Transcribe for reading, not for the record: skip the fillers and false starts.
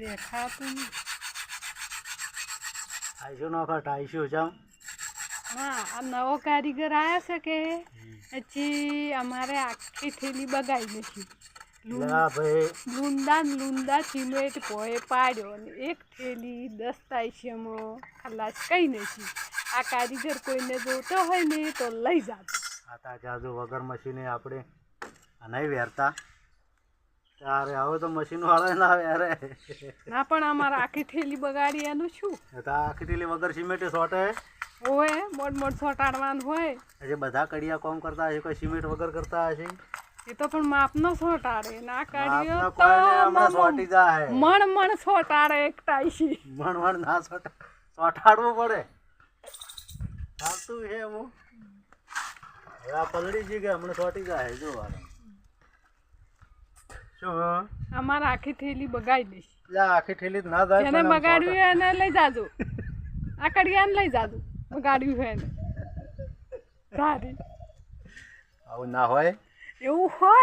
દેખાતું નહીં. ટાઈસો નોખા ટાઈસો જાઉં હા આ નવો કારીગર આવ્યા છે કે પછી અમારે આખી થેલી બગાડી નથી. લા ભાઈ લૂંદા સિમેન્ટ ભોએ પાડ્યો અને એક થેલી 10 ટાઈશીમાં ખલાસ કઈ નથી. આ કારીગર કોઈને જોતો હોય ને તો લઈ જાતો. આતા જાજુ વગર મશીને આપણે નહીં વેરતા તારે હવે તો મશીન વાળા ના વેરે. ના પણ અમારે આખી થેલી બગાડી એનું શું તો આખી ઢીલી વગર સિમેન્ટ સોટે હોય મોટ સોટાડવાનું હોય હજી બધા કડિયા કોમ કરતા હશે કોઈ સિમેન્ટ વગર કરતા હશે એ તો પણ માપનો સોટાડે ના કાઢ્યો આપના તો કોઈને હમણાં સોટી જાય મણ સોટાડે એક ટાઈશી. મણ ના સોટાડવું પડે ચાલતું છે એવું. હવે આ પલળી જઈ ગયા હમણાં સોટી જાય જો શું અમારે આખી થેલી બગાડી દઈશ. આખી ઠેલી ના જાય જેને બગાડ્યું એને લઈ જાજો. આ કડિયાને લઈ જાજો બગાડ્યું હોય એને સારી આવું ના હોય એવું હોય.